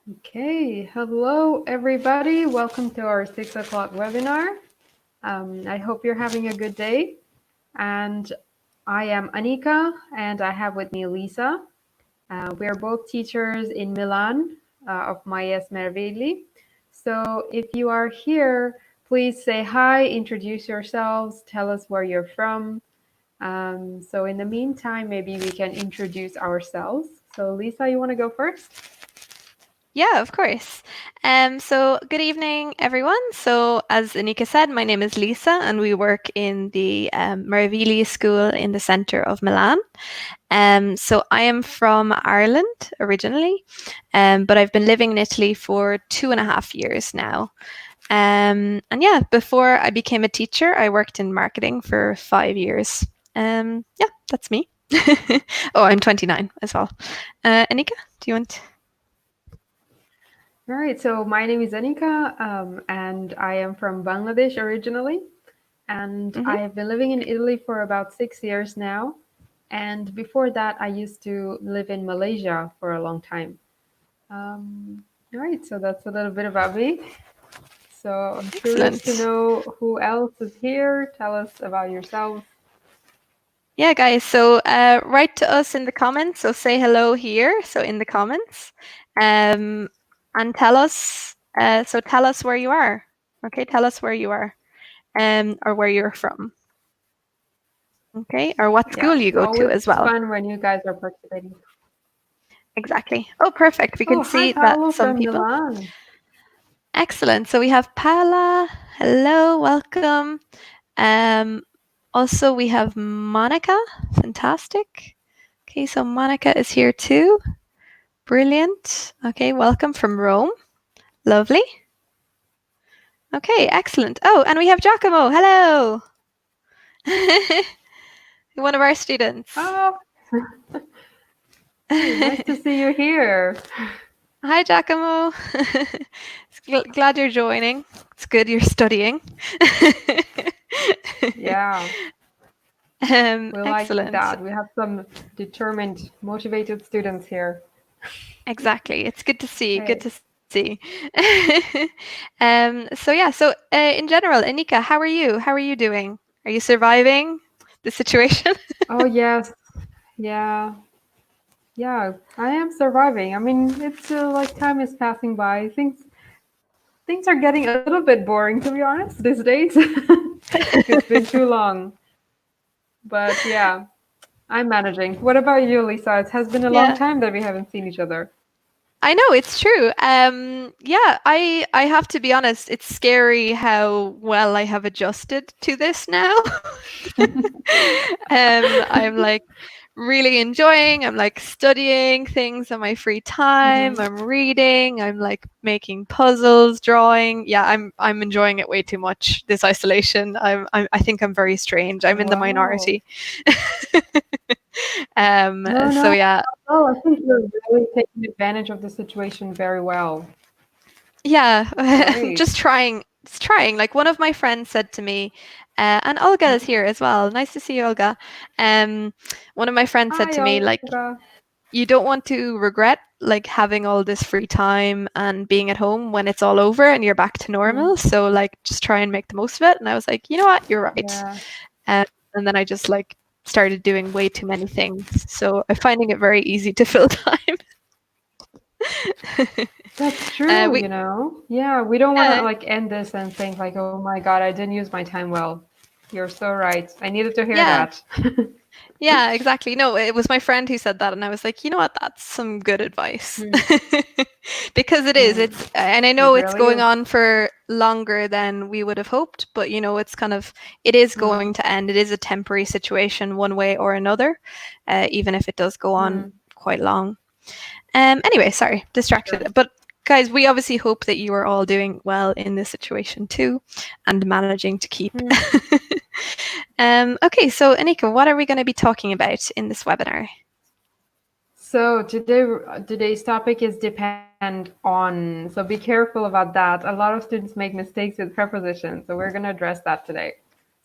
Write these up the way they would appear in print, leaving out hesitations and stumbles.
Okay, hello everybody. Welcome to our 6 o'clock webinar. I hope you're having a good day. And I am Anika, and I have with me Lisa. We are both teachers in Milan of Maies Mervilli. So if you are here, please say hi, introduce yourselves, tell us where you're from. So in the meantime, maybe we can introduce ourselves. So Lisa, you want to go first? Yeah, of course. So good evening, everyone. So as Anika said, my name is Lisa, and we work in the Meravigli School in the centre of Milan. So I am from Ireland originally, but I've been living in Italy for 2.5 years now. And yeah, before I became a teacher, I worked in marketing for 5 years. Yeah, that's me. Oh, I'm 29 as well. Anika, do you want? All right, so my name is Anika, and I am from Bangladesh originally, and Mhm. I have been living in Italy for about 6 years now. And before that, I used to live in Malaysia for a long time. All right, so that's a little bit about me. So I'm curious to Excellent. know who else is here. Tell us about yourselves. Yeah, guys. So write to us in the comments. So say hello here. So in the comments, um, and tell us. So tell us where you are. Okay, tell us where you are, or where you're from. Okay, or what Yeah, school you it's go to always as well. fun when you guys are participating. Exactly. Oh, perfect. We can Oh, hi, see that Paolo some from people. Milan. Excellent. So we have Paula. Hello, welcome. Um, Also we have Monica. Fantastic. Okay, so Monica is here too. Brilliant. Okay, welcome from Rome. Lovely. Okay, excellent. Oh, and we have Giacomo. Hello. One of our students. Oh, hey, nice to see you here. Hi, Giacomo. Glad you're joining. It's good you're studying. Yeah. We like Excellent. that. We have some determined, motivated students here. Exactly. It's good to see. Good Hey. to see. So in general, Anika, how are you? How are you doing? Are you surviving the situation? Oh, yes. Yeah. Yeah. I am surviving. I mean, it's like time is passing by. Things are getting a little bit boring, to be honest, these days. It's been too long. But yeah, I'm managing. What about you, Lisa? It has been a long Yeah. time that we haven't seen each other. I know it's true. Yeah, I have to be honest. It's scary how well I have adjusted to this now. I'm like really enjoying. I'm like studying things on my free time. Hmm. I'm reading. I'm like making puzzles, drawing. Yeah, I'm enjoying it way too much. This isolation. I think I'm very strange. I'm in the Wow. minority. No, So no. yeah, Oh, I think you're really taking advantage of the situation very well. yeah, Great. just trying. Like one of my friends said to me, and Olga is here as well. Nice to see you, Olga. Um, One of my friends said Hi, to me, like, Olga. you don't want to regret like having all this free time and being at home when it's all over and you're back to Mm, normal. So like, just try and make the most of it. And I was like, you know what, you're right. yeah, And then I just like started doing way too many things. So I'm finding it very easy to fill time. that's true, We Yeah, we don't want to yeah, like end this and think like, oh my God, I didn't use my time well. You're so right. I needed to hear yeah. that. Yeah, exactly. No, it was my friend who said that, and I was like, you know what, that's some good advice. Mm, Because it is, mm, and I it know it's really going is. on for longer than we would have hoped, but it's kind of, it is going Mm, to end. It is a temporary situation one way or another, even if it does go on mm, quite long. Anyway, sorry, sure. distracted. But guys, we obviously hope that you are all doing well in this situation too, and managing to keep. Mm. Okay, so Anika, what are we going to be talking about in this webinar? So today's topic is depend on. So be careful about that. A lot of students make mistakes with prepositions. So we're going to address that today.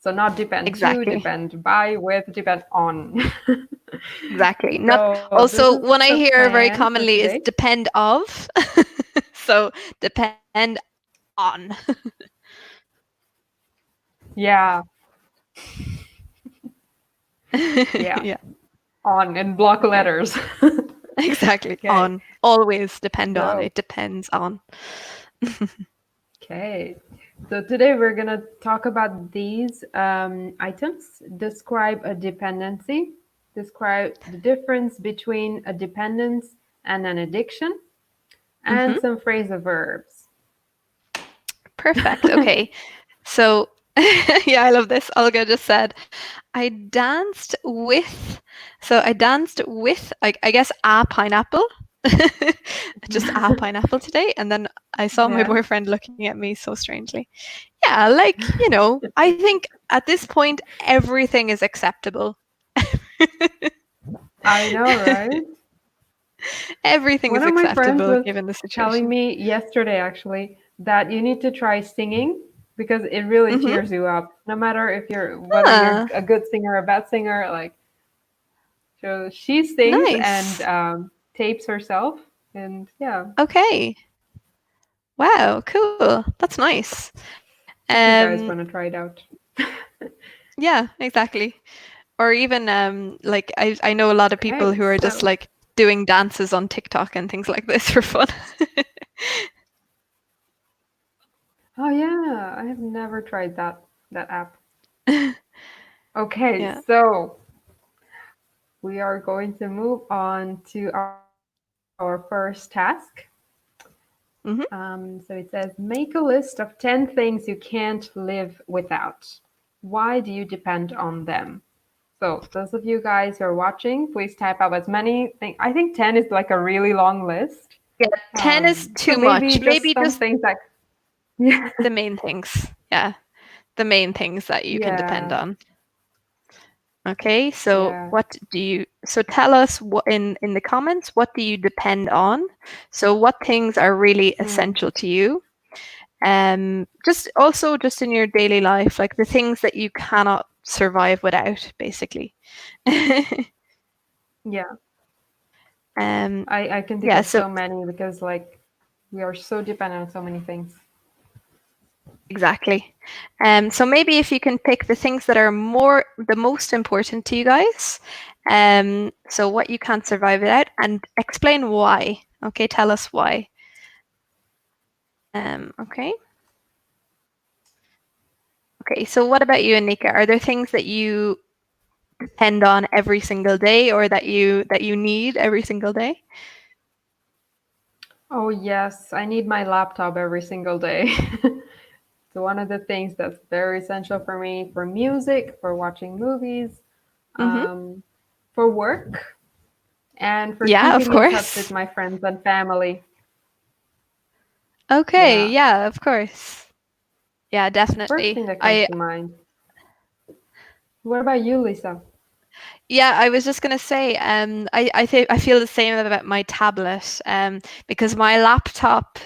So not depend to, Exactly. depend by, with, depend on. Exactly. Not So this also is one I the hear very plan for commonly is today. depend of. So depend on. Yeah, yeah. Yeah, On in block yeah, letters. exactly. Okay. On. Always depend on. So, It depends on. okay. So today we're gonna talk about these items. Describe a dependency. Describe the difference between a dependence and an addiction, Hmm. and some phrasal verbs. Perfect. Okay. So, yeah, I love this. Olga just said, I danced with, I guess, a pineapple. Just a pineapple today. And then I saw my Yeah, boyfriend looking at me so strangely. Yeah, like, I think at this point, everything is acceptable. I know, right? Everything One is of my friends acceptable was given the telling situation. me yesterday, actually, that you need to try singing because it really Mm-hmm. cheers you up. No matter if you're whether you're Ah, a good singer or a bad singer, like so she sings and nice. tapes herself, and yeah, Okay. Wow, cool. That's nice. if you Um, guys want to try it out. yeah, exactly. Or even like I know a lot of people Okay, who are just so like doing dances on TikTok and things like this for fun. oh yeah, I have never tried that app. Okay, Yeah. so we are going to move on to our first task. Hmm. So it says, make a list of 10 things you can't live without. Why do you depend on them? So, those of you guys who are watching, please type out as many things. I think 10 is like a really long list. Yeah, 10 is So too maybe much. just Maybe some just things that, yeah, the main things. Yeah, the main things that you can depend yeah, on. Okay, so yeah. tell us what in the comments, what do you depend on? So what things are really Mm, essential to you? Just also just in your daily life, like the things that you cannot survive without, basically. yeah, um, I can think yeah, of so so many because, like, we are so dependent on so many things. exactly. So maybe if you can pick the things that are the most important to you guys, so what you can't survive without, and explain why. Okay, tell us why. Okay. Okay, so what about you, Anika? Are there things that you depend on every single day or that you need every single day? Oh, yes, I need my laptop every single day. So one of the things that's very essential for me for music, for watching movies, Mm-hmm. um, for work, and for Yeah, of keeping in touch with course. my friends and family. Okay, Yeah, yeah, of course. Yeah, first definitely. thing that comes to mind. What about you, Lisa? Yeah, I was just gonna say, I think I feel the same about my tablet, because my laptop,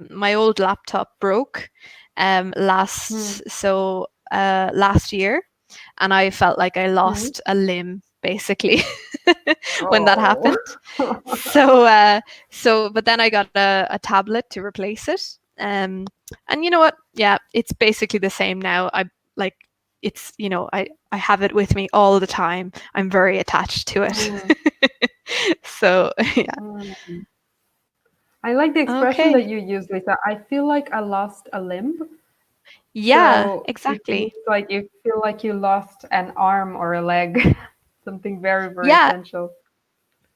my old laptop broke, Hmm. last year, and I felt like I Hmm. lost a limb basically when that Oh. happened. But then I got a tablet to replace it, and you know what? Yeah, it's basically the same now. Like I have it with me all the time. I'm very attached to it. Hmm. So yeah. Hmm. I like the expression that Okay. you use, Lisa. I feel like I lost a limb. Yeah, So it means exactly. like you feel like you lost an arm or a leg, something very, very Yeah, essential.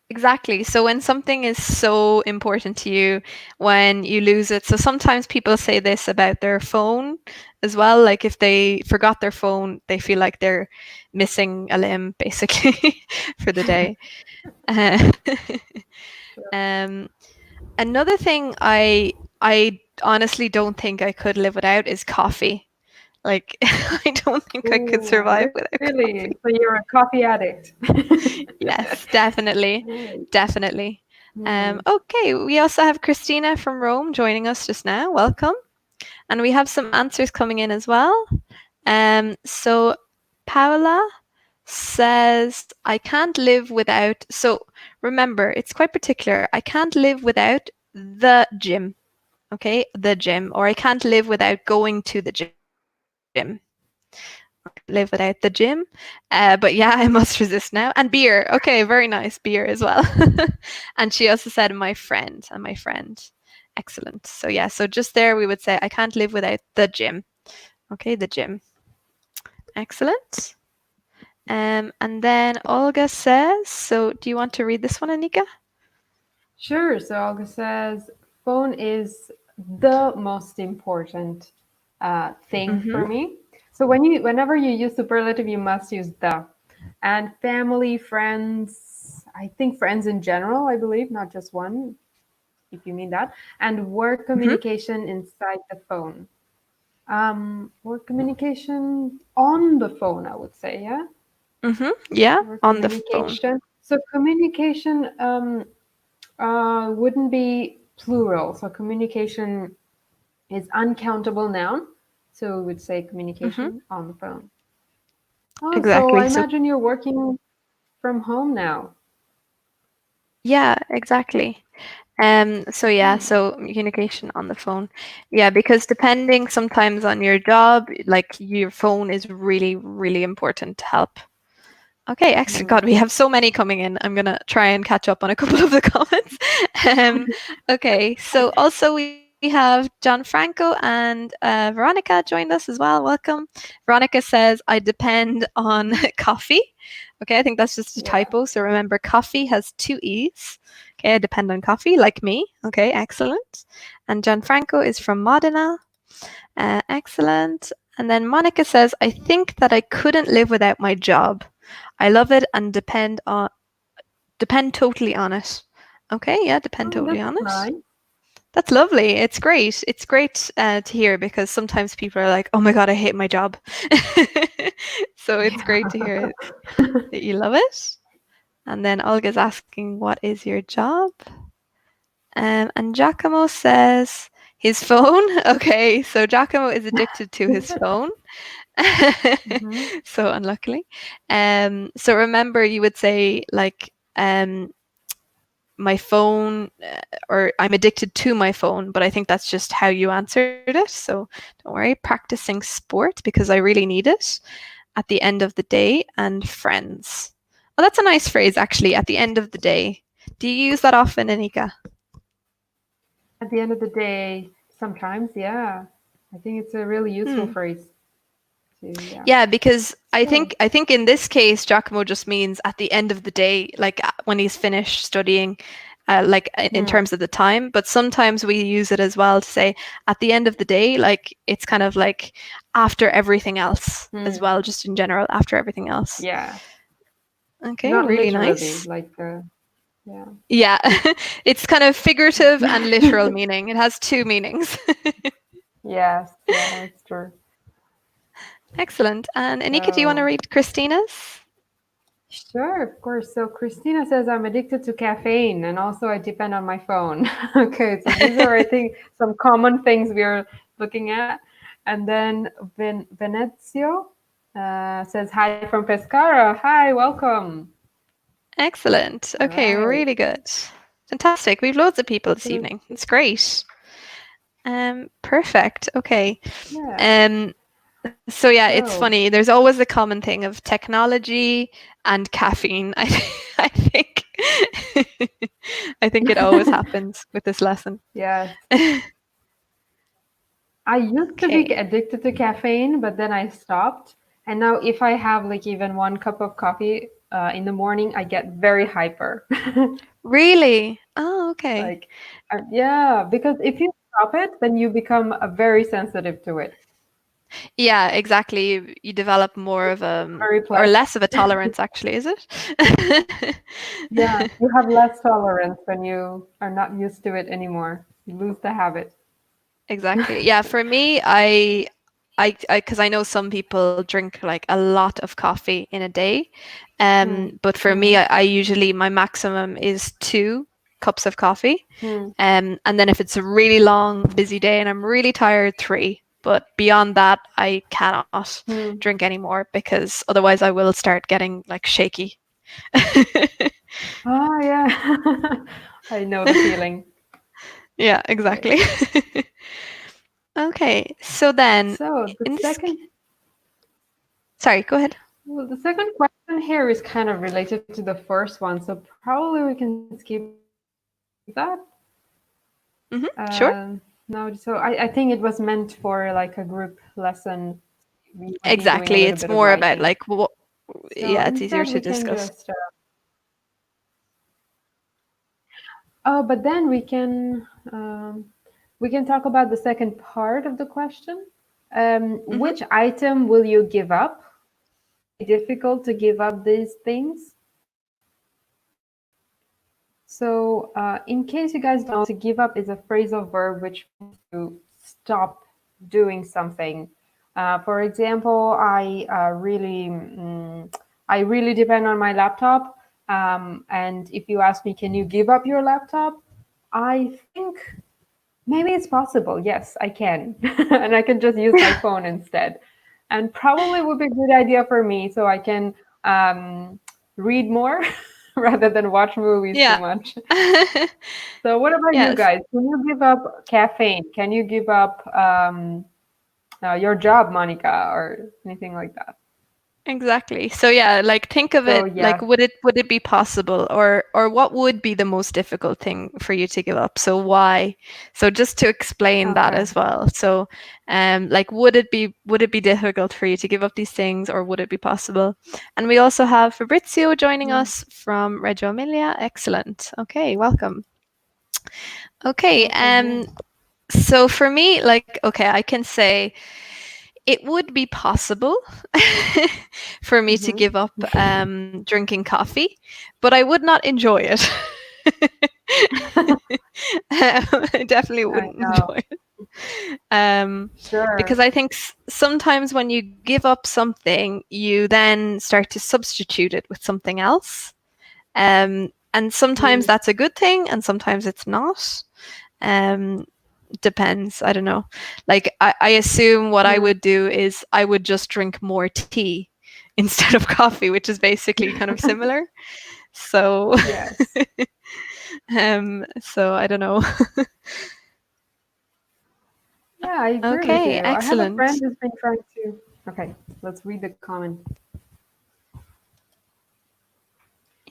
exactly. So when something is so important to you, when you lose it, so sometimes people say this about their phone as well. Like if they forgot their phone, they feel like they're missing a limb basically for the day. Uh, Sure. um, Another thing I honestly don't think I could live without is coffee. Like I don't think I could Ooh, survive without really? coffee. So you're a coffee addict? Yes, definitely. Nice. Definitely. Hmm. Okay, we also have Christina from Rome joining us just now. Welcome. And we have some answers coming in as well. So Paola says, I can't live without. So remember, it's quite particular. I can't live without the gym. Okay, the gym, or I can't live without going to the gym. Live without the gym. But yeah, I must resist now. And beer. Okay, very nice. Beer as well. And she also said my friend and my friend. Excellent. So yeah, so just there we would say I can't live without the gym. Okay, the gym. Excellent. And then Olga says, so do you want to read this one, Anika? Sure. So Olga says, phone is the most important thing Mm-hmm. for me. So whenever you use superlative, you must use the. And family, friends, I think friends in general, I believe, not just one, if you mean that. And work Mm-hmm. communication inside the phone. Work communication on the phone, I would say, yeah. Mm-hmm. Yeah, Work on the phone. communication. So communication wouldn't be plural. So communication is uncountable noun. So we would say Mm-hmm. communication on the phone. Oh, so I Exactly. So imagine you're working from home now. yeah, exactly. So yeah, Hmm. so communication on the phone. Yeah, because depending sometimes on your job, like your phone is really, really important to help. Okay, excellent. God, Hmm. we have so many coming in. I'm gonna try and catch up on a couple of the comments. Um, okay, so also we have Gianfranco and Veronica joined us as well. Welcome. Veronica says, I depend on coffee. Okay, I think that's just a Yeah. typo. So remember, coffee has two E's. Okay, I depend on coffee, like me. Okay, excellent. And Gianfranco is from Modena. Excellent. And then Monica says, I think that I couldn't live without my job. I love it and depend totally on it. Okay, yeah, depend Oh, totally that's on it. nice. That's lovely. It's great. It's great to hear because sometimes people are like, "Oh my god, I hate my job." So it's great to hear that you love it. And then Olga's asking, "What is your job?" And Giacomo says his phone. Okay, so Giacomo is addicted to his phone. Hmm. So unluckily. So remember, you would say like my phone, or I'm addicted to my phone, but I think that's just how you answered it. So don't worry. Practicing sport because I really need it at the end of the day, and friends. Oh, that's a nice phrase actually. At the end of the day. Do you use that often, Anika? At the end of the day, sometimes, yeah. I think it's a really useful Hmm. phrase to, yeah. Yeah, because I So, think I think in this case, Giacomo just means at the end of the day, like when he's finished studying, like in hmm, terms of the time. But sometimes we use it as well to say at the end of the day, like it's kind of like after everything else as hmm, well, just in general, after everything else. yeah. Okay, Not really literally, nice. like, yeah. Yeah, it's kind of figurative and literal meaning. It has two meanings. Yes, yeah, that's true. Excellent. And Anika, do you want to So, read Christina's? sure, of course. So Christina says I'm addicted to caffeine and also I depend on my phone. Okay, so these are, I think, some common things we are looking at. And then Venezio says hi from Pescara. Hi, welcome. Excellent. All Okay, right. really good. Fantastic. We've loads of people this So, evening. It's great. Perfect. Okay. yeah. Um, so yeah, it's So, funny. There's always a common thing of technology and caffeine. I think I think it always happens with this lesson. yes. I used to be Okay. addicted to caffeine, but then I stopped. And now, if I have like even one cup of coffee in the morning, I get very hyper. Really? Oh, okay. Like, yeah, because if you stop it, then you become very sensitive to it. Yeah, exactly. You develop more of Very or pleasant. less of a tolerance actually, is it? Yeah, you have less tolerance when you are not used to it anymore. You lose the habit. Exactly. Yeah, for me, because I know some people drink like a lot of coffee in a day, Hmm. but for me, Hmm. I usually my maximum is 2 cups of coffee, Hmm. and then if it's a really long, busy day and I'm really tired, 3. But beyond that, I cannot Hmm. drink anymore because otherwise I will start getting like shaky. Ah, yeah. I know the feeling. Yeah, Okay. exactly. Okay, so then So the in this, second, sorry, go ahead. well, the second question here is kind of related to the first one, so probably we can skip that. Sure. No, so I think it was meant for like a group lesson. We would be doing a little Exactly. bit of It's more writing. about like what, So yeah, it's instead, easier we to can discuss. just. Oh, but then we can talk about the second part of the question. Hmm. Which item will you give up? Be difficult to give up these things. So, in case you guys don't know, to give up is a phrasal verb which means to stop doing something. For example, I really depend on my laptop. And if you ask me, can you give up your laptop? I think maybe it's possible. Yes, I can. And I can just use my phone instead. And probably would be a good idea for me so I can read more rather than watch movies too Yeah. much. So, what about you Yes. guys? Can you give up caffeine? Can you give up your job, Monica, or anything like that? Exactly. So yeah, like think of So, it yes. like would it be possible or what would be the most difficult thing for you to give up? So why? So just to explain that Okay. as well. So like would it be difficult for you to give up these things or would it be possible? And we also have Fabrizio joining Mm, us from Reggio Emilia. Excellent. Okay, welcome. Okay, okay, good. so for me, like, okay, I can say it would be possible for me to Hmm. give up drinking coffee, but I would not enjoy it. I definitely I wouldn't know. enjoy it. Um, because Sure. I think sometimes when you give up something, you then start to substitute it with something else. And sometimes Mm, that's a good thing, and sometimes it's not. Um, depends. I don't know. Like I assume what I mm, would do is I would just drink more tea instead of coffee, which is basically kind of similar. So yes. so I don't know. Yeah, I agree with Okay, you. I have a friend excellent. who's been trying to. Okay, let's read the comment.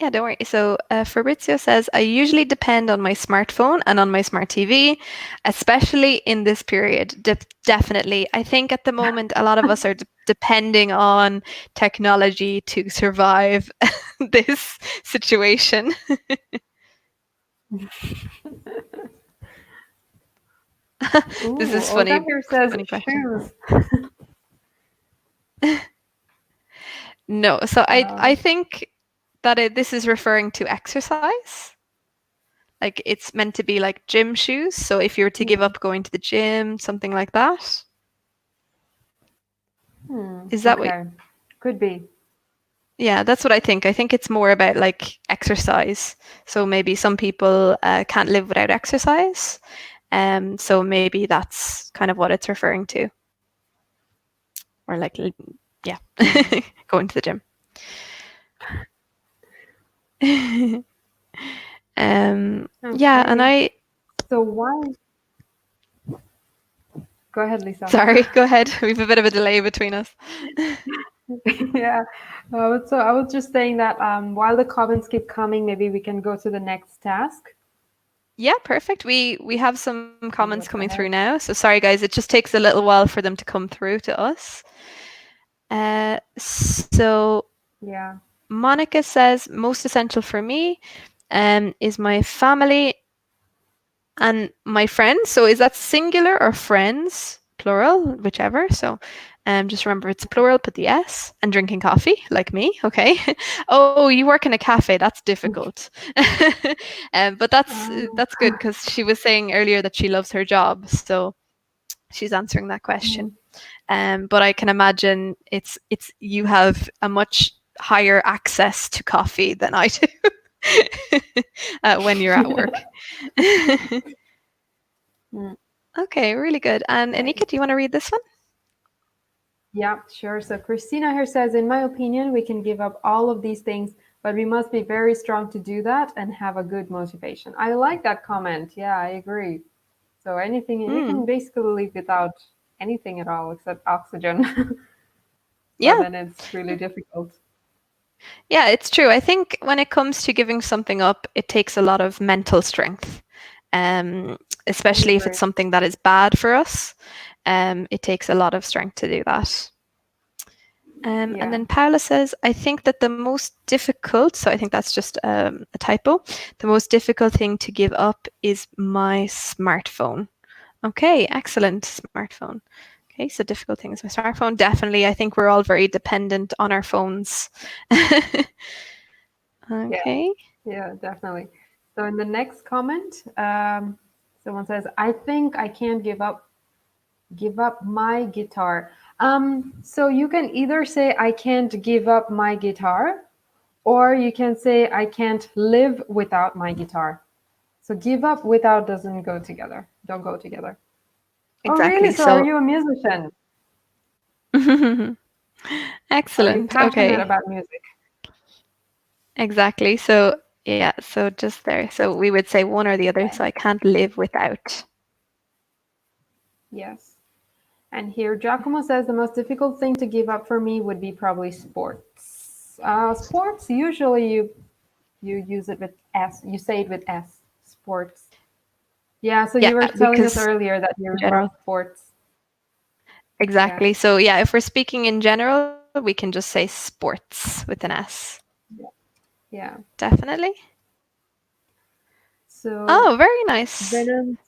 Yeah, don't worry. So Fabrizio says, I usually depend on my smartphone and on my smart TV, especially in this period. Definitely. I think at the moment, a lot of us are depending on technology to survive this situation. This Ooh, is Olga funny, here says funny question. shoes. No, so I Um, think that this is referring to exercise. Like it's meant to be like gym shoes. So if you were to give hmm, up going to the gym, something like that. Is that what? okay, could be. Yeah, that's what I think. I think it's more about like exercise. So maybe some people can't live without exercise. So maybe that's kind of what it's referring to, or like, yeah, Hmm. going to the gym. Yeah, and Okay, I, so why? Go ahead, Lisa. sorry, go ahead. We have a bit of a delay between us. Yeah. So I was just saying that while the comments keep coming, maybe we can go to the next task. Yeah, perfect. We have some comments See coming what's through ahead. now. So sorry, guys. It just takes a little while for them to come through to us. So Yeah. Monica says most essential for me is my family and my friends. So is that singular or friends, plural, whichever? So just remember it's plural, put the S, and drinking coffee, like me. Okay. Oh, you work in a cafe. That's difficult. But that's good because she was saying earlier that she loves her job. So she's answering that question. But I can imagine it's you have a much higher access to coffee than I do when you're at work. Mm, Okay, really good. And okay. Anika, do you want to read this one? Yeah, sure. So Christina here says, in my opinion, we can give up all of these things, but we must be very strong to do that and have a good motivation. I like that comment. Yeah, I agree. So anything you Mm. can basically live without anything at all except oxygen. So Yeah. then it's really difficult. Yeah, it's true. I think when it comes to giving something up, it takes a lot of mental strength, um, I especially if it's agree. something that is bad for us. It takes a lot of strength to do that. And Yeah. then Paula says, I think that the most difficult, so I think that's just a typo, the most difficult thing to give up is my smartphone. Okay, excellent. Smartphone. Okay, so difficult thing is my smartphone. Definitely, I think we're all very dependent on our phones. Yeah. Okay. Yeah, definitely. So in the next comment, someone says, "I think I can't give up my guitar." So you can either say, "I can't give up my guitar," or you can say, "I can't live without my guitar." So give up without doesn't go together. Don't go together. Oh, really? Exactly. So are So, you a musician? Are you excellent. passionate Okay. about music? Exactly. So, yeah. So, just there. So, we would say one or the other. Okay. So, I can't live without. Yes. And here Giacomo says the most difficult thing to give up for me would be probably sports. Sports, usually you use it with S. You say it with S. Sports. Yeah, so Yeah. you were telling us Because earlier that in you love general. sports. Yeah. Exactly. So, yeah. If we're speaking in general, we can just say sports with an S. Yeah. Yeah. Definitely. So Oh, very nice. Venom,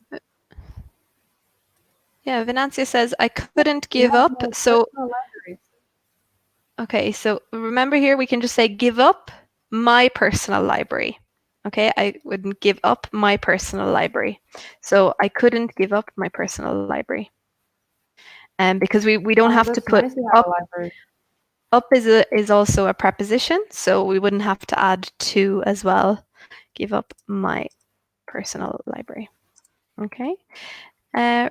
Yeah. Venancia says, I couldn't you give have up. no So, personal libraries. okay, so remember here we can just say give up my personal library. Okay, I wouldn't give up my personal library. So I couldn't give up my personal library. Because we don't Oh, have to that's put nice you have up. a library. Up is also a preposition, so we wouldn't have to add to as well. Give up my personal library. Okay,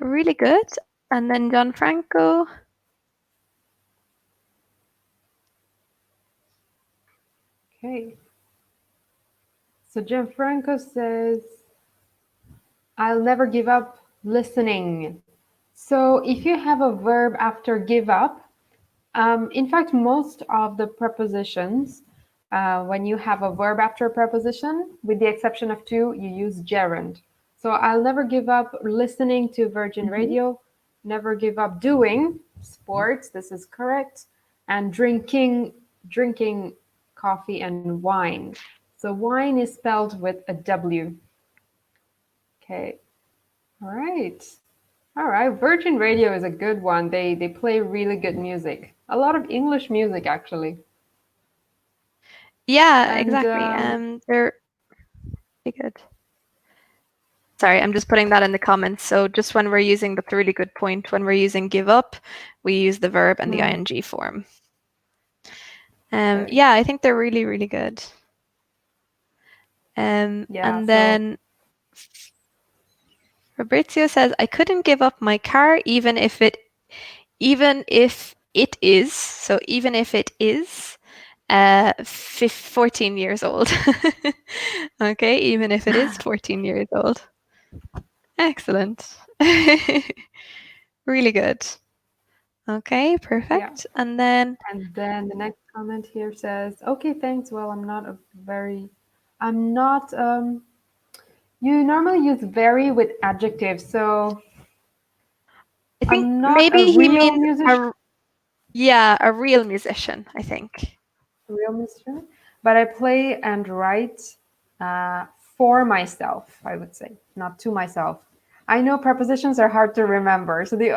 really good. And then Gianfranco. Okay. So Gianfranco says, I'll never give up listening. So if you have a verb after give up, in fact, most of the prepositions, when you have a verb after a preposition, with the exception of two, you use gerund. So I'll never give up listening to Virgin Mhm. Radio, never give up doing sports, this is correct, and drinking coffee and wine. So wine is spelled with a W. Okay, all right. All right, Virgin Radio is a good one. They play really good music. A lot of English music actually. Yeah, And exactly. They're pretty good. Sorry, I'm just putting that in the comments. So just when we're using, that's a really good point. When we're using give up, we use the verb and the hmm, ing form. okay. Yeah, I think they're really, really good. Yeah, And so then Fabrizio says, I couldn't give up my car even if it is, so even if it is 14 years old. Okay, even if it is 14 years old. Excellent. Really good. Okay, yeah. perfect. And then, And then the next comment here says, okay, thanks. Well, I'm not you normally use very with adjectives, so I think I'm not a maybe he real means musician, a real musician, I think. real musician, but I play and write uh, for myself, I would say, not to myself. I know prepositions are hard to remember, so the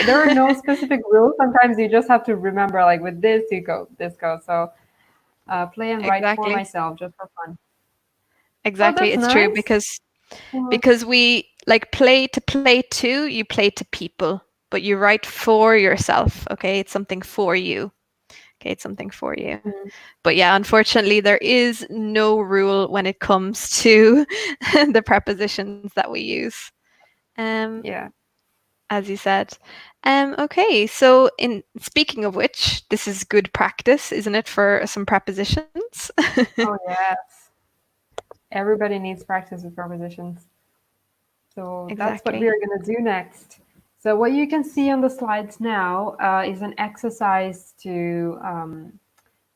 there are no specific rules. Sometimes you just have to remember, like with this, you go, this goes. So play and write for Exactly. myself, just for fun. Oh, Exactly. that's It's true nice. because we like play to, you play to people, but you write for yourself, okay? It's something for you. Okay, it's something for you. Mhm. But yeah, unfortunately there is no rule when it comes to the prepositions that we use. Um Yeah. as you said. Okay, so in speaking of which, this is good practice, isn't it, for some prepositions? Oh, yes. Everybody needs practice with prepositions. So that's what we Exactly. are going to do next. So what you can see on the slides now is an exercise to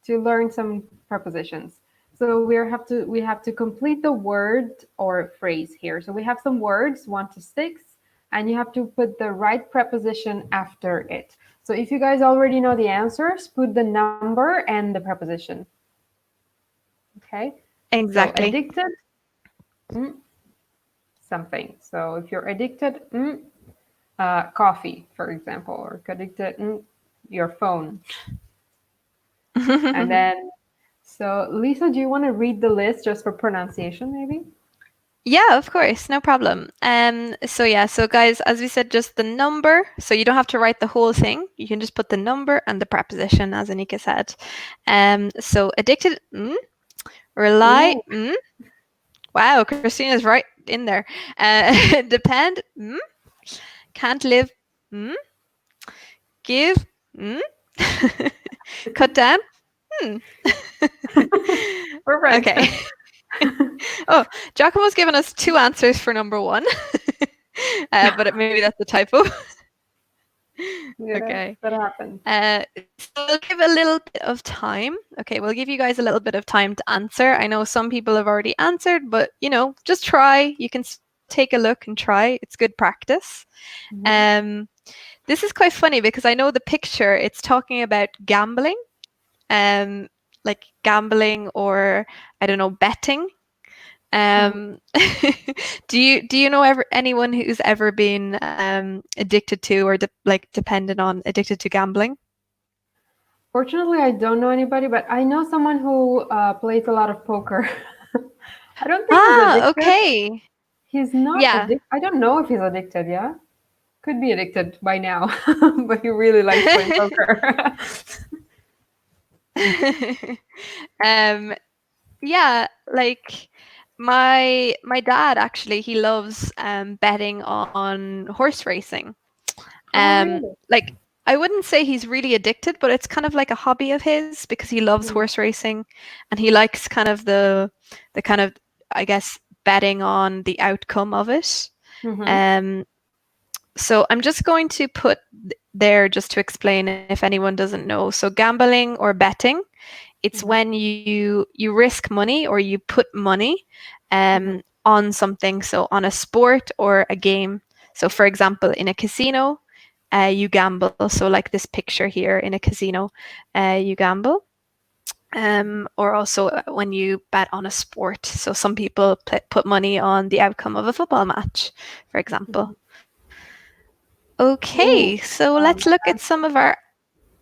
learn some prepositions. So we have to complete the word or phrase here. So we have some words, 1 to 6, and you have to put the right preposition after it. So if you guys already know the answers, put the number and the preposition. Okay. So Exactly. addicted, mm, something. So if you're addicted, coffee, for example, or addicted, your phone. And then, so Lisa, do you want to read the list just for pronunciation, maybe? Yeah, of course, no problem. So yeah, so guys, as we said, just the number. So you don't have to write the whole thing. You can just put the number and the preposition, as Anika said. So addicted, rely, Ooh, wow, Christina's right in there. Depend, can't live, mm, give, mm, cut down, hmm. perfect. Okay. Oh, Giacomo's given us 2 answers for number one, but maybe that's a typo. Yeah, Okay. that happens. So we'll give a little bit of time. Okay, we'll give you guys a little bit of time to answer. I know some people have already answered, but just try. You can still take a look and try. It's good practice. Mhm. Um, this is quite funny because I know the picture. It's talking about gambling, um, like gambling or I don't know, betting. Mhm. Um, do you know anyone who's ever been addicted to or dependent on addicted to gambling? Fortunately, I don't know anybody, but I know someone who plays a lot of poker. I don't think he's Ah, addicted. okay. He's not Yeah. addicted. I don't know if he's addicted, yeah? Could be addicted by now, but he really likes playing poker. um yeah, like my dad actually he loves betting on horse racing. Oh, really? Like I wouldn't say he's really addicted, but it's kind of like a hobby of his because he loves Mm-hmm. horse racing and he likes kind of the kind of I guess betting on the outcome of it. Mm-hmm. Um so I'm just going to put there just to explain if anyone doesn't know. So gambling or betting, it's Mm-hmm. when you risk money or you put money Mm-hmm. on something, so on a sport or a game. So for example, in a casino, you gamble. So like this picture here in a casino, you gamble. Or also when you bet on a sport. So some people put money on the outcome of a football match, for Mm-hmm. example. Okay, Ooh, so let's look at that's some of our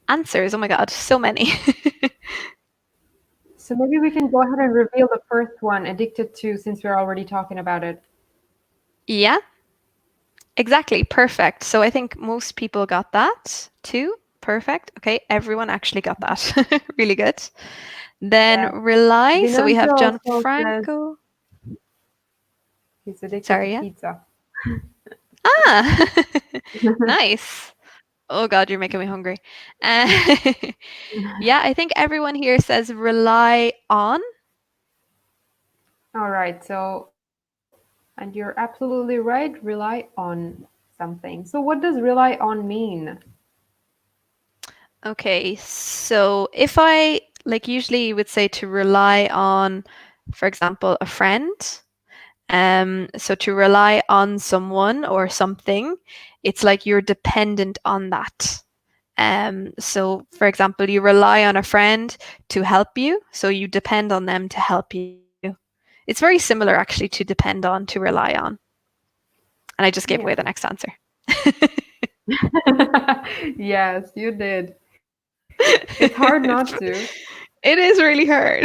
answers. Oh my God, so many. so maybe we can go ahead and reveal the first one, addicted to, since we're already talking about it. Yeah, exactly. Perfect. So I think most people got that too. Perfect. Okay, everyone actually got that. Really good. Then Yeah. rely. So we have Vinancio also says Gianfranco. he's addicted to Sorry, yeah. pizza. Ah, nice. Oh God, you're making me hungry. Uh, yeah, I think everyone here says rely on. All right. So, and you're absolutely right. Rely on something. So, what does rely on mean? Okay, so if I like usually you would say to rely on, for example, a friend. So to rely on someone or something, it's like you're dependent on that. So for example, you rely on a friend to help you, so you depend on them to help you. It's very similar actually to depend on, to rely on. And I just gave away Yeah. the next answer. Yes, you did. It's hard not to, It is really hard.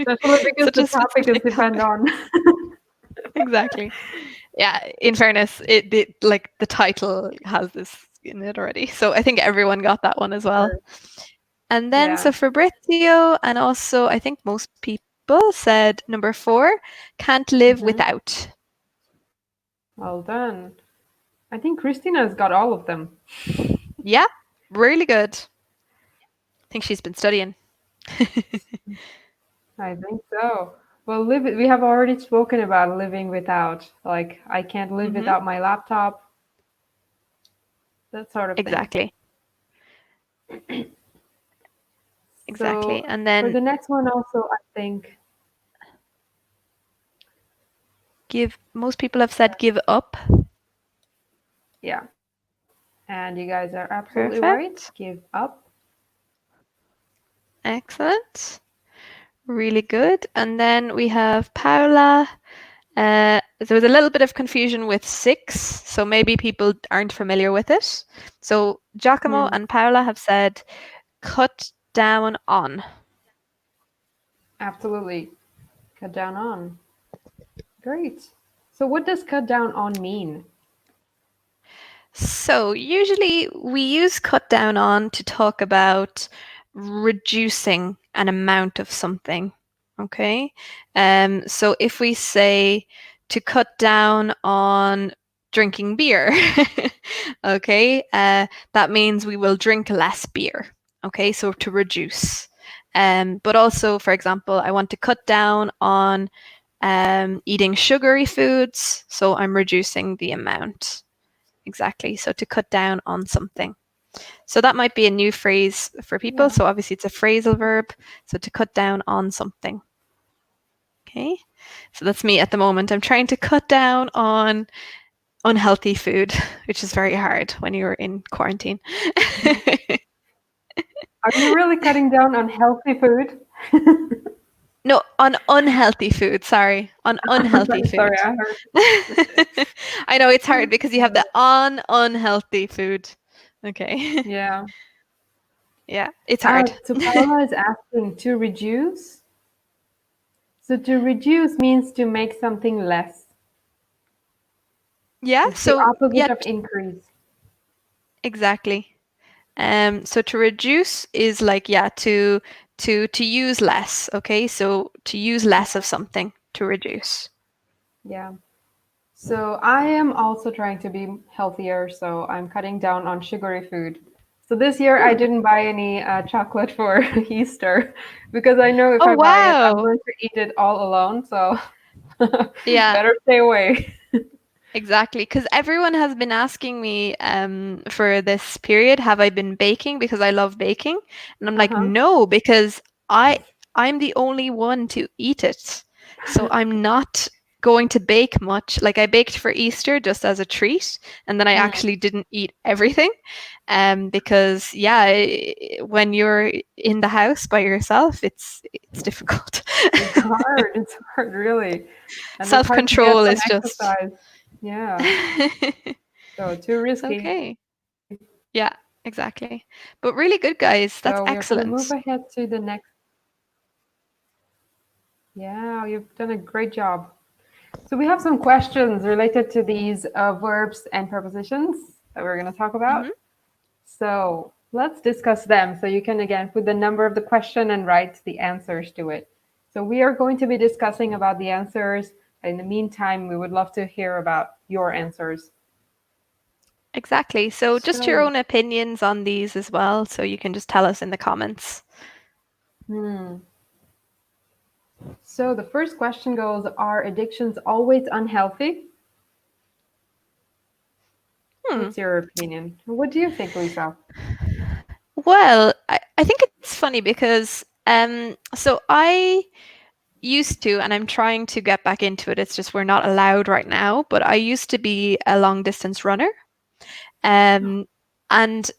especially because Such a the topic is specific depend topic. on. Exactly. Yeah, in fairness, it like the title has this in it already. So I think everyone got that one as well. Sure. And then Yeah. so Fabrizio and also I think most people said number 4, can't live Hmm. without. Well done. I think Christina's got all of them. Yeah, really good. I think she's been studying. I think so. Well, we have already spoken about living without, like, I can't live Mm-hmm. without my laptop, that sort of thing. Exactly. Exactly. So And for then the next one, also, I think, most people have said give up. yeah. And you guys are absolutely right. Perfect. Give up. Excellent. Really good. And then we have Paula. There was a little bit of confusion with six, so maybe people aren't familiar with it. So Giacomo Hmm. and Paula have said cut down on. Absolutely. Cut down on. Great. So what does cut down on mean? So usually we use cut down on to talk about reducing an amount of something. Okay. So if we say to cut down on drinking beer, okay, that means we will drink less beer. Okay, so to reduce. But also, for example, I want to cut down on eating sugary foods, so I'm reducing the amount. Exactly. So to cut down on something. So that might be a new phrase for people. Yeah. So obviously it's a phrasal verb. So to cut down on something. Okay. So that's me at the moment. I'm trying to cut down on unhealthy food, which is very hard when you're in quarantine. Mhm. Are you really cutting down on healthy food? No, on unhealthy food. Sorry, on unhealthy Sorry, food. I heard. I know it's hard because you have the on unhealthy food. Okay. Yeah. Yeah, it's hard. So Paula is asking to reduce. So to reduce means to make something less. Yeah, It's the so opposite yeah, of increase. exactly. So to reduce is like yeah, to use less, okay? So to use less of something to reduce. Yeah. So I am also trying to be healthier, so I'm cutting down on sugary food. So this year I Hmm. didn't buy any chocolate for Easter because I know if Oh I buy it, I'm wow. going to eat it all alone. So Yeah, better stay away. exactly. Because everyone has been asking me for this period, have I been baking? Because I love baking. And I'm like, Uh-huh. no, because I I'm the only one to eat it. So I'm not going to bake much. Like I baked for Easter just as a treat, and then I Mm, actually didn't eat everything. Because yeah, when you're in the house by yourself, it's difficult. it's hard. It's hard, really. And it's hard to get Self-control some is just exercise. Yeah. So too risky. okay. Yeah, exactly. But really good, guys. So That's we are going to move excellent. ahead to the next. Yeah, you've done a great job. So we have some questions related to these verbs and prepositions that we're going to talk Hmm. about. So let's discuss them. So you can again put the number of the question and write the answers to it. So we are going to be discussing about the answers. In the meantime, we would love to hear about your answers. Exactly. So just your So, own opinions on these as well. So you can just tell us in the comments. hmm. So the first question goes, are addictions always unhealthy? Hmm. What's your opinion? What do you think, Lisa? Well, I think it's funny because so I used to, and I'm trying to get back into it. It's just we're not allowed right now, but I used to be a long distance runner. Um, and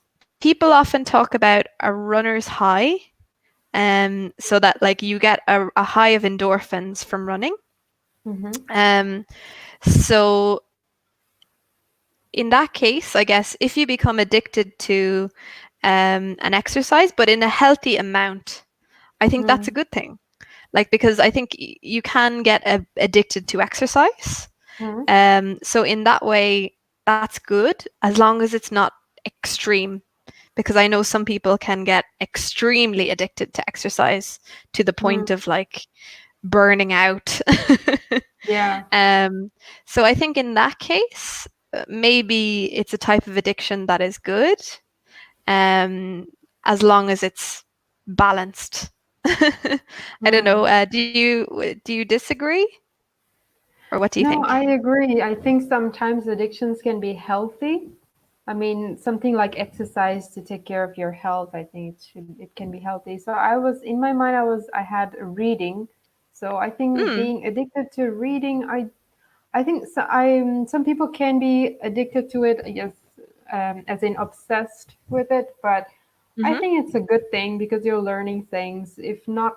people often talk about a runner's high. So that like you get a high of endorphins from running. Mm-hmm. Um, so in that case, I guess if you become addicted to an exercise, but in a healthy amount, I think that's a good thing. Like because I think you can get addicted to exercise. Mm-hmm. So in that way, that's good as long as it's not extreme. Because I know some people can get extremely addicted to exercise to the point of like burning out. Yeah. um, so I think in that case, maybe it's a type of addiction that is good, um, as long as it's balanced. I don't know. Hmm. Do you disagree, or what do you No, I think? agree. I think sometimes addictions can be healthy. I mean, something like exercise to take care of your health, I think it can be healthy. So I was in my mind, I had reading. So I think Mm, being addicted to reading, I think so, some people can be addicted to it, yes, as in obsessed with it. But I hmm. think it's a good thing because you're learning things. If not,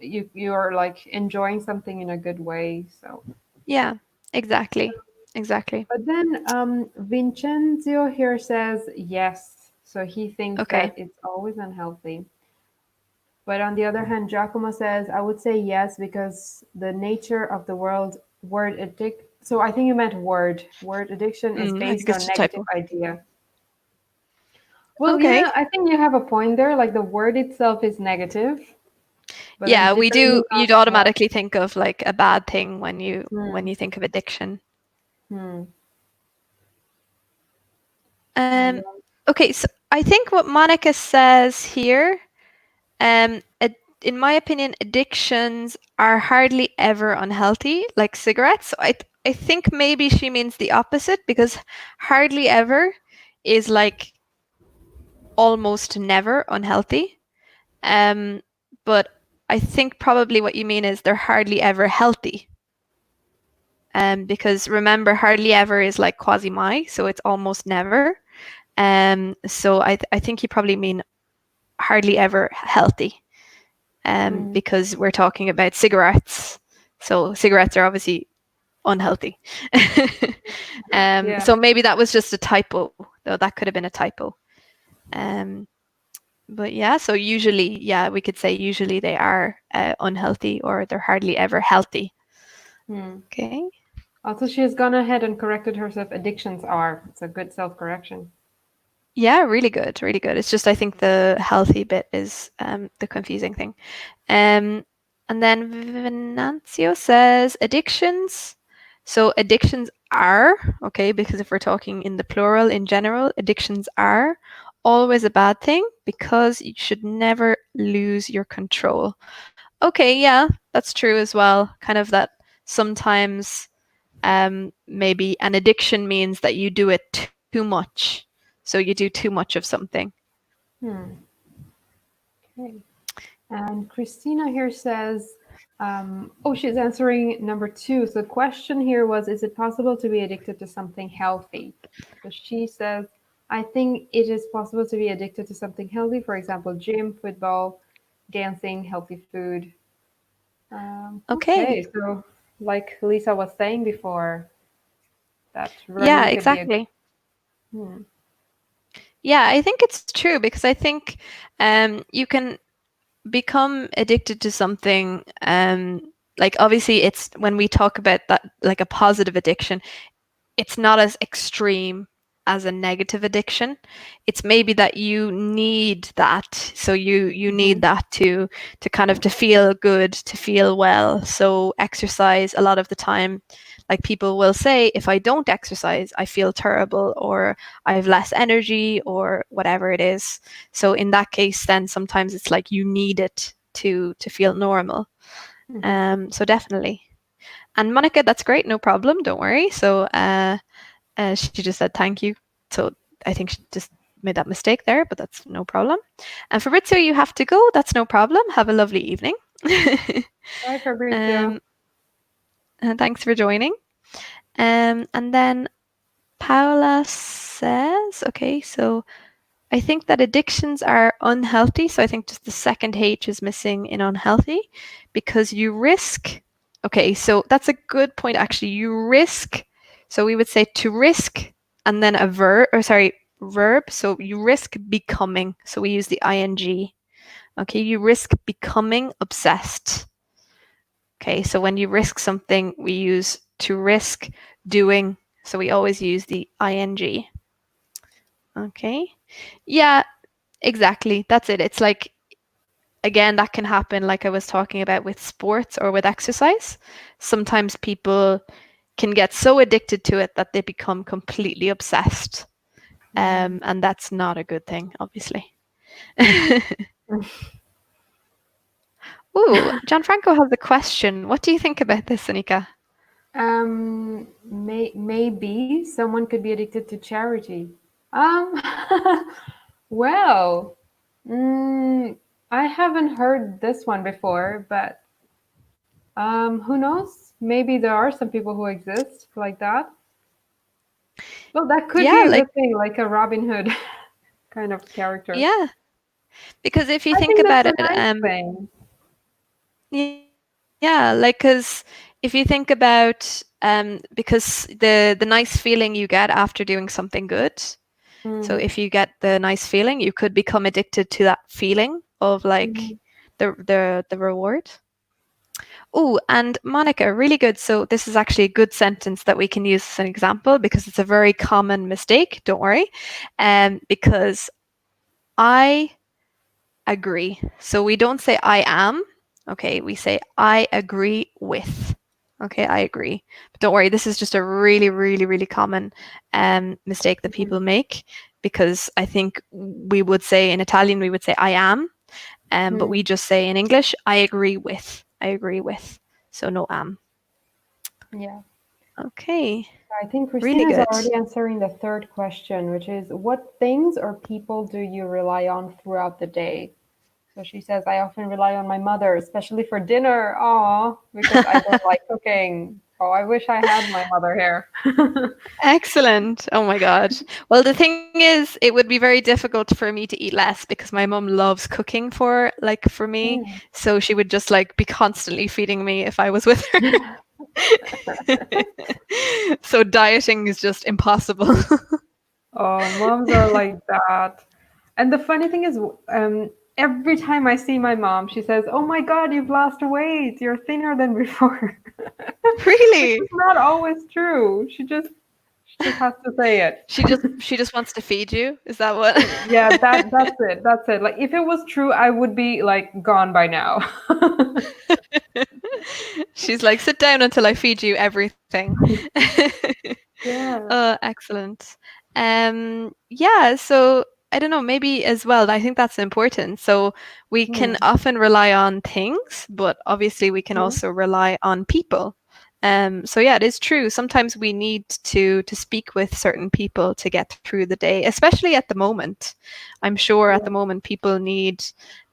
you're like enjoying something in a good way. So. Yeah, exactly. Exactly. But then Vincenzo here says yes. So he thinks Okay. that it's always unhealthy. But on the other hand, Giacomo says, I would say yes because the nature of the world, word addict. So I think you meant word. Word addiction is I think based it's on just a negative typo. idea. Well, Okay. yeah, I think you have a point there. Like the word itself is negative, but then Yeah, we do. depending on You'd what. automatically think of like a bad thing when Hmm, you think of addiction. hmm, and Um, okay, so I think what Monica says here, in my opinion, addictions are hardly ever unhealthy, like cigarettes. So I think maybe she means the opposite because hardly ever is like almost never unhealthy. Um, but I think probably what you mean is they're hardly ever healthy. Because remember, hardly ever is like quasi my, so it's almost never. So I think you probably mean hardly ever healthy. hmm, Because we're talking about cigarettes. So cigarettes are obviously unhealthy. yeah. So maybe that was just a typo, though that could have been a typo. Um, but yeah, so usually, yeah, we could say usually they are unhealthy or they're hardly ever healthy. Hmm. Okay. Also, she has gone ahead and corrected herself. Addictions are. It's a good self correction. Yeah, really good, really good. It's just I think the healthy bit is the confusing thing. Um, and then Venancio says addictions. So addictions are, okay, because if we're talking in the plural in general, addictions are always a bad thing because you should never lose your control. Okay, yeah, that's true as well. Kind of that sometimes maybe an addiction means that you do it too much. So you do too much of something. Hmm. Okay. And Christina here says, oh, she's answering number two. So the question here was, is it possible to be addicted to something healthy? So she says, I think it is possible to be addicted to something healthy. For example, gym, football, dancing, healthy food. Okay. Okay. So like Lisa was saying before, that Yeah, running could be a exactly. hmm, Yeah, I think it's true because I think you can become addicted to something. Like obviously, it's when we talk about that, like a positive addiction, it's not as extreme as a negative addiction. It's maybe that you need that. So you need mhm, that to kind of to feel good, to feel well. So exercise a lot of the time, like people will say, if I don't exercise, I feel terrible or I have less energy or whatever it is. So in that case, then sometimes it's like you need it to feel normal. mhm. So definitely. And Monica, that's great, no problem, don't worry. So she just said thank you. So I think she just made that mistake there, but that's no problem. And Fabrizio, you have to go. That's no problem. Have a lovely evening. Bye, Fabrizio. um, and thanks for joining. And then Paula says, okay, so I think that addictions are unhealthy. So I think just the second H is missing in unhealthy because you risk. Okay, so that's a good point actually. You risk. So we would say to risk and then a verb, or sorry, verb. So you risk becoming. So we use the ing. Okay, you risk becoming obsessed. Okay, so when you risk something, we use to risk doing. So we always use the ing. Okay. Yeah, exactly. That's it. It's like, again, that can happen, like I was talking about with sports or with exercise. Sometimes people can get so addicted to it that they become completely obsessed. Mm. And that's not a good thing, obviously. Ooh, Gianfranco has a question. What do you think about this, Anika? Maybe someone could be addicted to charity. Um, well, mm, I haven't heard this one before, but who knows? Maybe there are some people who exist like that. Well, that could Yeah, be a like good thing, like a Robin Hood kind of character. yeah, because if you I think think that's about a it, nice thing. yeah, like because if you think about because the nice feeling you get after doing something good. So Mm, if you get the nice feeling, you could become addicted to that feeling of like mhm, the reward. Oh, and Monica, really good. So this is actually a good sentence that we can use as an example because it's a very common mistake. Don't worry, because I agree. So we don't say I am. Okay, we say I agree with. Okay, I agree. But don't worry, this is just a really, really, really common mistake that mhm, people make because I think we would say in Italian we would say I am, but we mhm. just say in English I agree with. I agree with. So no am. Yeah. Okay, I think really Christina is good. already answering the third question, which is what things or people do you rely on throughout the day? So she says, I often rely on my mother, especially for dinner. Aw, because I don't like cooking. Oh, I wish I had my mother here. Excellent. Oh my God. Well, the thing is, it would be very difficult for me to eat less because my mum loves cooking for me. Mm. So she would just like be constantly feeding me if I was with her. So dieting is just impossible. Oh, moms are like that. And the funny thing is, every time I see my mom, she says, "Oh my God, you've lost weight. You're thinner than before." Which Really? is not always true. She just has to say it. She just wants to feed you. Is that what? Yeah, that's it. That's it. Like if it was true, I would be like gone by now. She's like, sit down until I feed you everything. Yeah. Excellent. Yeah, so I don't know, maybe as well, I think that's important. So we can Hmm. often rely on things, but obviously we can Yeah. also rely on people. So yeah, it is true. Sometimes we need to speak with certain people to get through the day, especially at the moment. I'm sure at the Yeah. moment people need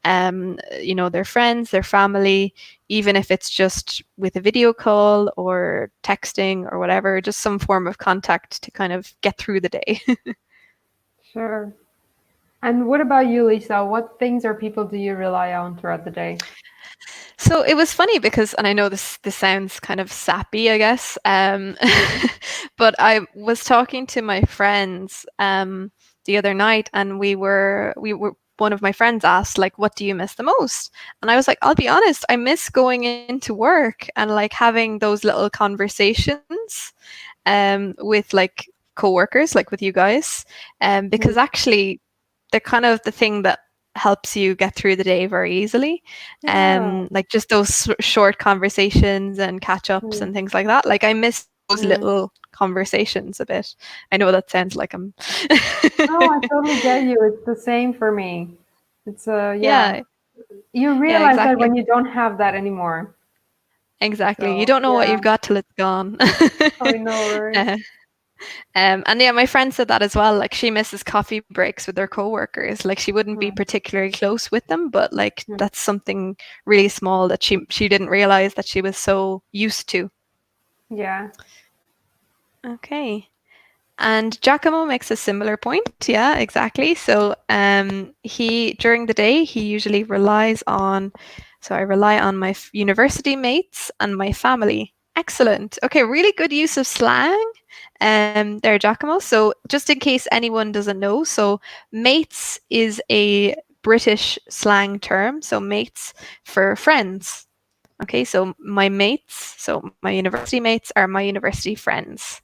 their friends, their family, even if it's just with a video call or texting or whatever, just some form of contact to kind of get through the day. Sure. And what about you, Lisa? What things or people do you rely on throughout the day? So it was funny because, and I know this sounds kind of sappy, I guess, but I was talking to my friends the other night, and we were one of my friends asked like, "What do you miss the most?" And I was like, "I'll be honest, I miss going into work and like having those little conversations with like coworkers, like with you guys, because Mhm. actually they're kind of the thing that helps you get through the day very easily. Yeah. Like just those short conversations and catch ups and Mm. things like that. Like I miss those Mm. little conversations a bit. I know that sounds like I'm. No, I totally get you. It's the same for me. It's yeah. Yeah, You yeah, realize that exactly. when you don't have that anymore. Exactly. You So don't know what yeah, you've got till it's gone. I know, right? Uh, and yeah, my friend said that as well. Like she misses coffee breaks with their coworkers. Like she wouldn't be Mm. particularly close with them, but like Mm. that's something really small that she didn't realize that she was so used to. Yeah. Okay. And Giacomo makes a similar point. Yeah, exactly. So he during the day he usually relies on. So I rely on my university mates and my family. Excellent. Okay, really good use of slang. There, Giacomo. So just in case anyone doesn't know, so mates is a British slang term. So mates for friends. Okay, so my mates, so my university mates are my university friends.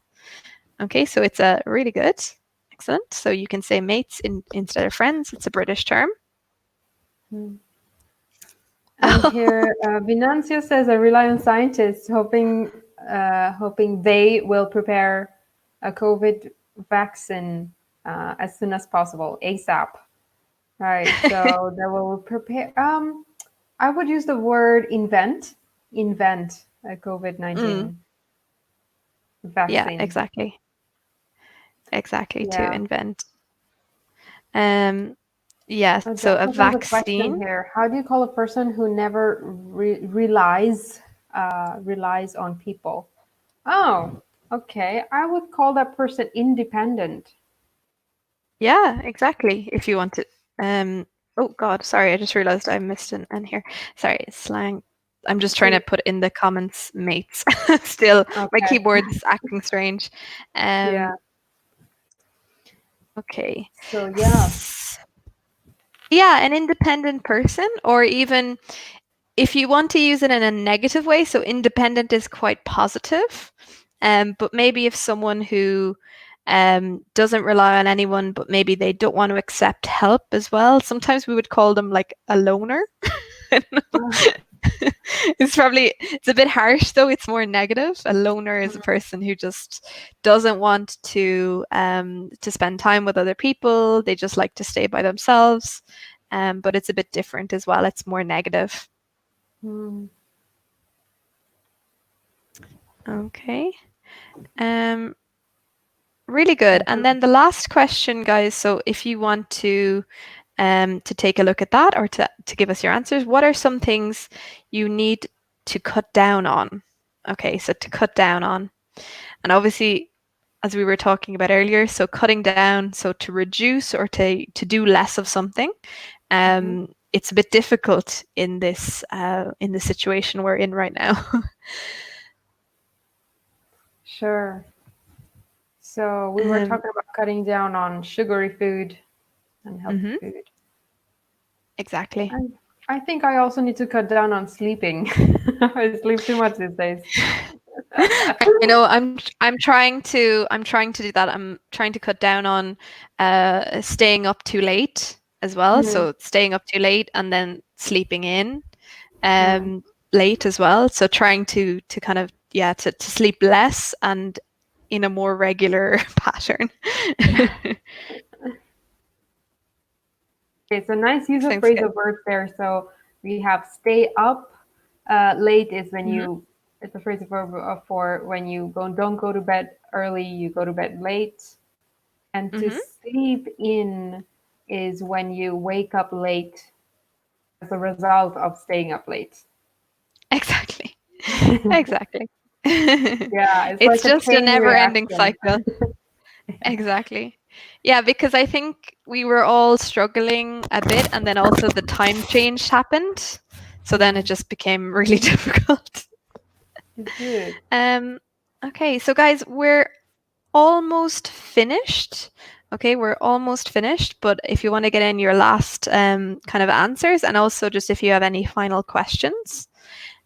Okay, so it's a really good. Excellent. So you can say mates instead of friends. It's a British term. Mm. And here, Venancio says, I rely on scientists, hoping they will prepare a COVID vaccine as soon as possible, ASAP. Right. So they will prepare. I would use the word invent. Invent a Mm, COVID-19 yeah, vaccine. exactly. Exactly, to Yeah. invent. Um, yeah, so a Joseph has a question vaccine. here. How do you call a person who never relies on people? Oh, okay. I would call that person independent. Yeah, exactly. If you want to. Um, oh God, sorry, I just realized I missed an N here. Sorry, slang. I'm just trying to put in the comments, mates. Still, my Okay. keyboard's acting strange. Um, Yeah. okay. So yeah. Yeah, an independent person, or even if you want to use it in a negative way, so independent is quite positive. But maybe if someone who doesn't rely on anyone, but maybe they don't want to accept help as well, sometimes we would call them like a loner. It's a bit harsh though. It's more negative. A loner is a person who just doesn't want to spend time with other people. They just like to stay by themselves. But it's a bit different as well. It's more negative. Hmm. Okay. Um, really good. And Mhm. then the last question, guys. So if you want to take a look at that or to give us your answers, what are some things you need to cut down on? Okay, so to cut down on. And obviously, as we were talking about earlier, so cutting down, so to reduce or to do less of something. Mhm. It's a bit difficult in the situation we're in right now. Sure. So we were um, talking about cutting down on sugary food and healthy mhm, food. exactly. I think I also need to cut down on sleeping. I sleep too much these days. I know I'm trying to do that. I'm trying to cut down on staying up too late as well. Mhm. So staying up too late and then sleeping in Mm. late as well. So trying to kind of to sleep less and in a more regular pattern. Okay, so nice use of Sounds good. phrasal verbs there. So we have stay up. Late is when Hmm. it's a phrasal verb for when you don't go to bed early, you go to bed late. And to Hmm. sleep in is when you wake up late as a result of staying up late. Exactly. Exactly. Yeah, it's It's like a just a chain never-ending reaction. cycle. Exactly. Yeah, because I think we were all struggling a bit, and then also the time change happened. So then it Mm, just became really difficult. it did. Um, okay, so guys, we're almost finished. Okay, we're almost finished. But if you want to get in your last kind of answers, and also just if you have any final questions.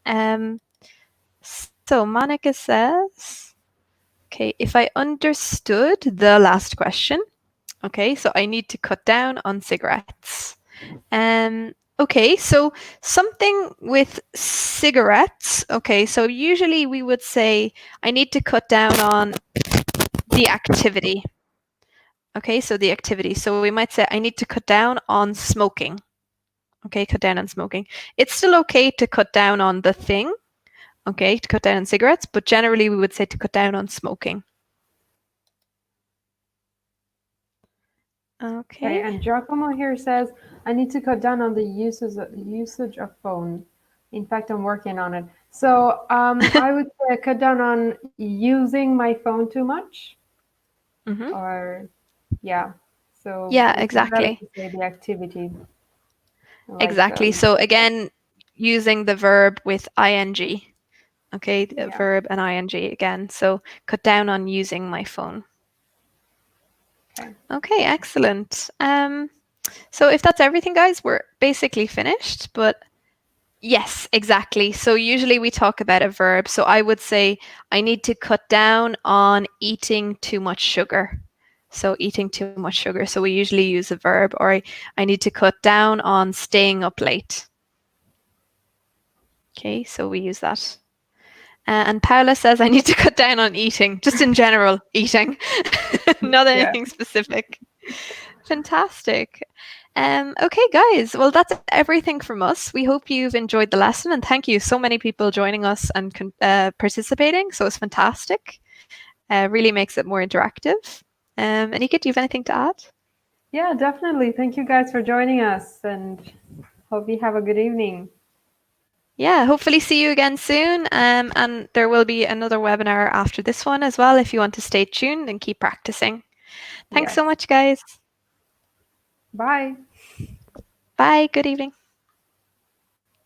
Um, so Monica says, okay, if I understood the last question, okay, so I need to cut down on cigarettes. Okay, so something with cigarettes. Okay, so usually we would say I need to cut down on the activity. Okay, so the activity. So we might say I need to cut down on smoking. Okay, cut down on smoking. It's still okay to cut down on the thing. Okay, to cut down on cigarettes, but generally we would say to cut down on smoking. Okay, Okay. and Giacomo here says, I need to cut down on the usage of phone. In fact, I'm working on it. So I would say cut down on using my phone too much, Hmm. or yeah. So Yeah, it's better exactly. to say the activity, like Exactly. So again, using the verb with ing. Okay, the yeah. verb and ing again. So cut down on using my phone. Okay. Okay, excellent. So if that's everything, guys, we're basically finished. But yes, exactly. So usually we talk about a verb. So I would say I need to cut down on eating too much sugar. So eating too much sugar. So we usually use a verb, or I need to cut down on staying up late. Okay, so we use that. And Paula says I need to cut down on eating, just in general, eating, not Yeah. anything specific. Fantastic. Okay, guys. Well, that's everything from us. We hope you've enjoyed the lesson, and thank you so many people joining us and participating. So it's fantastic. Really makes it more interactive. Anika, do you have anything to add? Yeah, definitely. Thank you guys for joining us, and hope you have a good evening. Yeah, hopefully see you again soon. And there will be another webinar after this one as well if you want to stay tuned and keep practicing. Thanks Yes. so much, guys. Bye. Bye. Good evening.